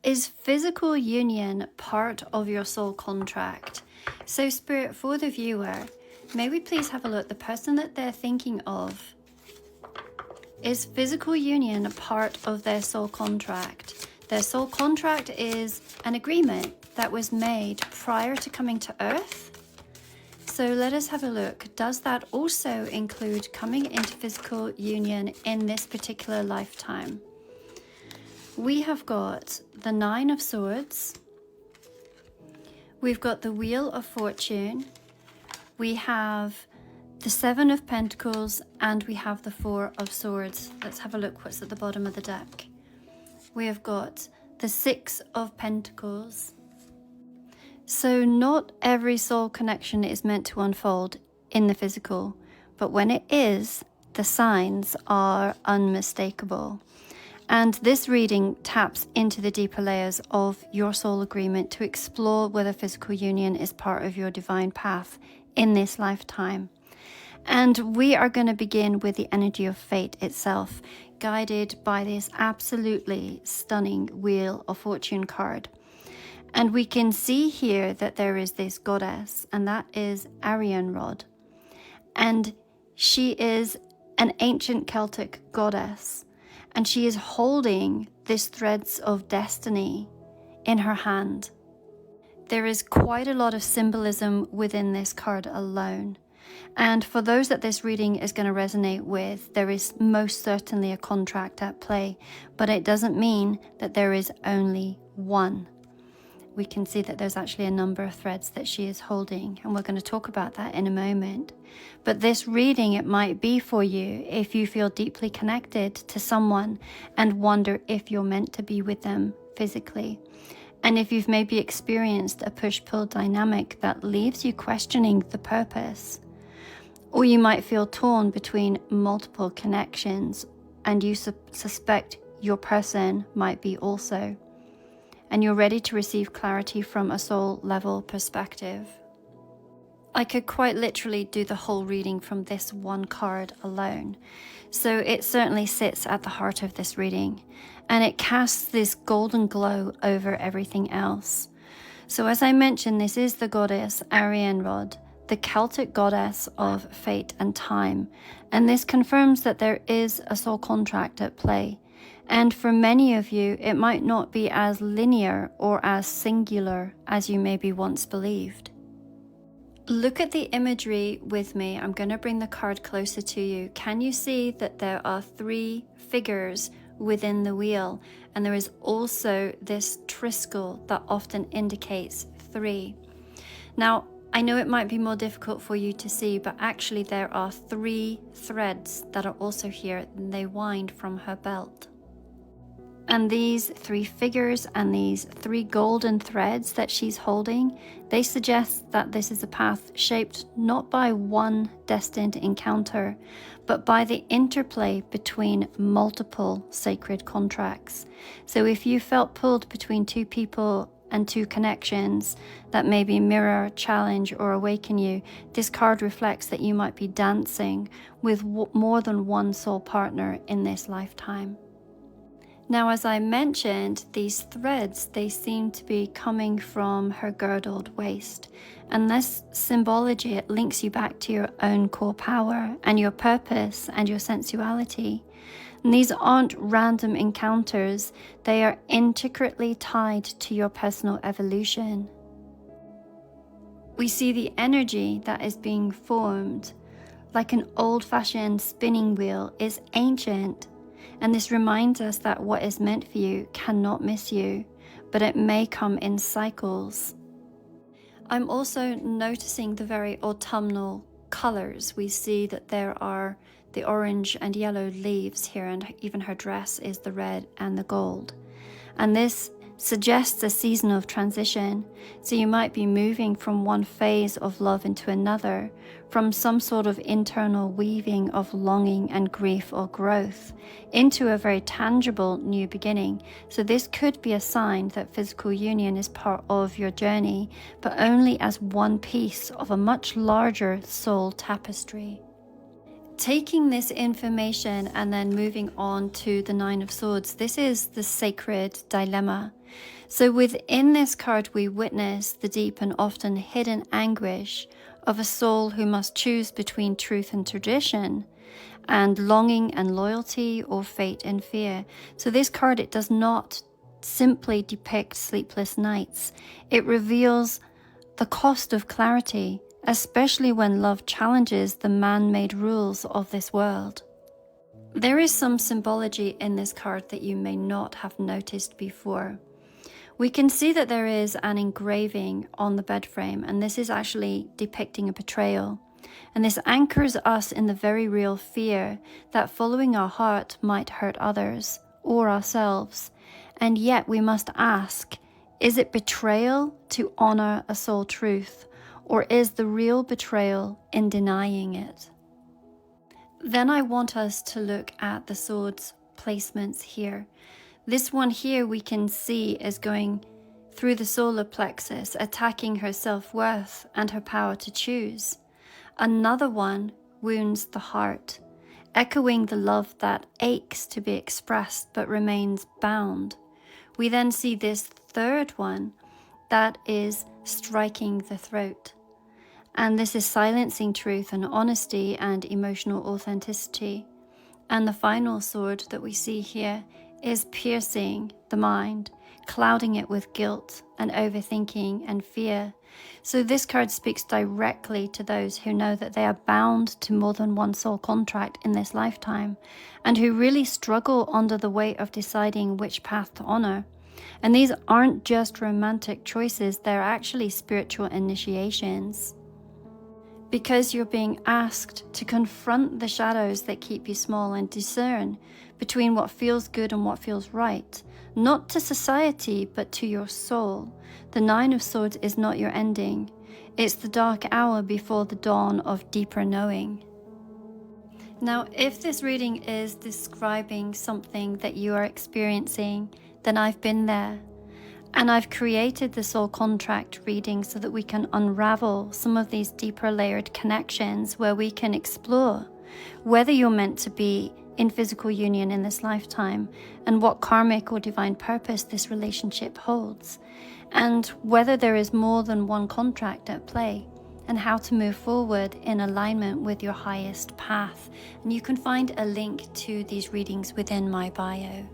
Is physical union part of your soul contract? So Spirit, for the viewer, may we please have a look? The person that they're thinking of, is physical union part of their soul contract? Their soul contract is an agreement that was made prior to coming to Earth. So let us have a look. Does that also include coming into physical union in this particular lifetime? We have got the Nine of Swords. We've got the Wheel of Fortune. We have the Seven of Pentacles, and we have the Four of Swords. Let's have a look what's at the bottom of the deck. We have got the Six of Pentacles. So not every soul connection is meant to unfold in the physical, but when it is, the signs are unmistakable. And this reading taps into the deeper layers of your soul agreement to explore whether physical union is part of your divine path in this lifetime. And we are going to begin with the energy of fate itself, guided by this absolutely stunning Wheel of Fortune card. And we can see here that there is this goddess, and that is Arianrod. And she is an ancient Celtic goddess, and she is holding these threads of destiny in her hand. There is quite a lot of symbolism within this card alone. And for those that this reading is going to resonate with, there is most certainly a contract at play, but it doesn't mean that there is only one. We can see that there's actually a number of threads that she is holding, and we're going to talk about that in a moment. But this reading, it might be for you if you feel deeply connected to someone and wonder if you're meant to be with them physically. And if you've maybe experienced a push-pull dynamic that leaves you questioning the purpose. Or you might feel torn between multiple connections and you suspect your person might be also. And you're ready to receive clarity from a soul level perspective. I could quite literally do the whole reading from this one card alone. So it certainly sits at the heart of this reading, and it casts this golden glow over everything else. So as I mentioned, this is the goddess Arianrod, the Celtic goddess of fate and time. And this confirms that there is a soul contract at play. And for many of you, it might not be as linear or as singular as you maybe once believed. Look at the imagery with me. I'm going to bring the card closer to you. Can you see that there are three figures within the wheel? And there is also this triskel that often indicates three. Now, I know it might be more difficult for you to see, but actually there are three threads that are also here, and they wind from her belt. And these three figures and these three golden threads that she's holding, they suggest that this is a path shaped not by one destined encounter, but by the interplay between multiple sacred contracts. So if you felt pulled between two people and two connections that maybe mirror, challenge, or awaken you, this card reflects that you might be dancing with more than one soul partner in this lifetime. Now, as I mentioned, these threads, they seem to be coming from her girdled waist. And this symbology, it links you back to your own core power and your purpose and your sensuality. And these aren't random encounters, they are intricately tied to your personal evolution. We see the energy that is being formed, like an old-fashioned spinning wheel, is ancient. And this reminds us that what is meant for you cannot miss you, but it may come in cycles. I'm also noticing the very autumnal colors. We see that there are the orange and yellow leaves here, and even her dress is the red and the gold. And this suggests a season of transition. So you might be moving from one phase of love into another, from some sort of internal weaving of longing and grief or growth into a very tangible new beginning. So this could be a sign that physical union is part of your journey, but only as one piece of a much larger soul tapestry. Taking this information and then moving on to the Nine of Swords, this is the sacred dilemma. So within this card, we witness the deep and often hidden anguish of a soul who must choose between truth and tradition, and longing and loyalty, or fate and fear. So this card, it does not simply depict sleepless nights. It reveals the cost of clarity, especially when love challenges the man-made rules of this world. There is some symbology in this card that you may not have noticed before. We can see that there is an engraving on the bed frame, and this is actually depicting a betrayal. And this anchors us in the very real fear that following our heart might hurt others or ourselves. And yet we must ask, is it betrayal to honor a soul truth, or is the real betrayal in denying it? Then I want us to look at the swords placements here. This one here we can see is going through the solar plexus, attacking her self-worth and her power to choose. Another one wounds the heart, echoing the love that aches to be expressed but remains bound. We then see this third one that is striking the throat. And this is silencing truth and honesty and emotional authenticity. And the final sword that we see here is piercing the mind, clouding it with guilt and overthinking and fear. So this card speaks directly to those who know that they are bound to more than one soul contract in this lifetime, and who really struggle under the weight of deciding which path to honor. And these aren't just romantic choices, they're actually spiritual initiations. Because you're being asked to confront the shadows that keep you small and discern between what feels good and what feels right, not to society, but to your soul. The Nine of Swords is not your ending. It's the dark hour before the dawn of deeper knowing. Now, if this reading is describing something that you are experiencing, then I've been there. And I've created the soul contract reading so that we can unravel some of these deeper layered connections where we can explore whether you're meant to be in physical union in this lifetime, and what karmic or divine purpose this relationship holds, and whether there is more than one contract at play, and how to move forward in alignment with your highest path. And you can find a link to these readings within my bio.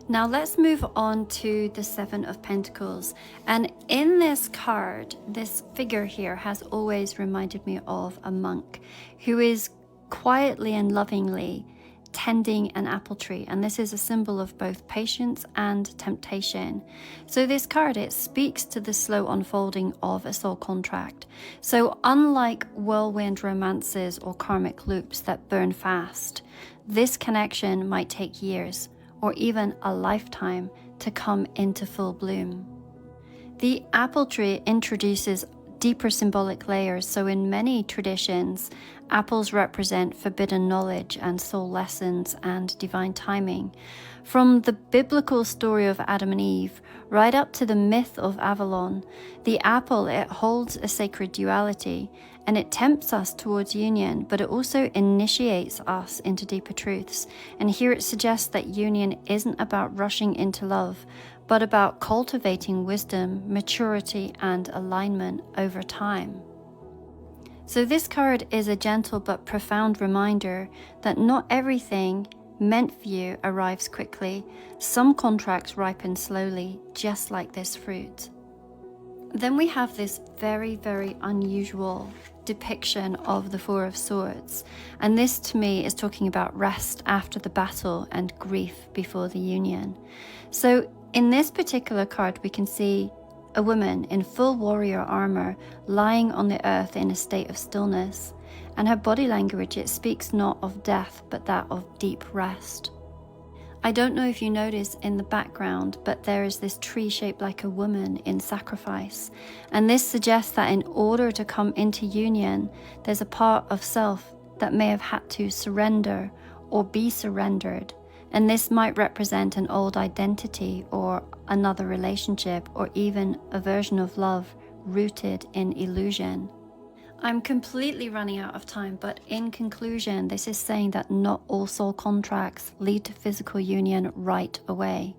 Now let's move on to the Seven of Pentacles. And in this card, this figure here has always reminded me of a monk who is quietly and lovingly tending an apple tree. And this is a symbol of both patience and temptation. So this card, it speaks to the slow unfolding of a soul contract. So unlike whirlwind romances or karmic loops that burn fast, this connection might take years or even a lifetime to come into full bloom. The apple tree introduces deeper symbolic layers. So in many traditions, apples represent forbidden knowledge and soul lessons and divine timing. From the biblical story of Adam and Eve right up to the myth of Avalon, the apple, it holds a sacred duality, and it tempts us towards union, but it also initiates us into deeper truths. And here it suggests that union isn't about rushing into love, but about cultivating wisdom, maturity, and alignment over time. So this card is a gentle but profound reminder that not everything meant for you arrives quickly. Some contracts ripen slowly, just like this fruit. Then we have this very, very unusual depiction of the Four of Swords. And this to me is talking about rest after the battle and grief before the union. So in this particular card, we can see a woman in full warrior armor lying on the earth in a state of stillness. And her body language, it speaks not of death, but that of deep rest. I don't know if you notice in the background, but there is this tree shaped like a woman in sacrifice. And this suggests that in order to come into union, there's a part of self that may have had to surrender or be surrendered. And this might represent an old identity or another relationship, or even a version of love rooted in illusion. I'm completely running out of time, but in conclusion, this is saying that not all soul contracts lead to physical union right away.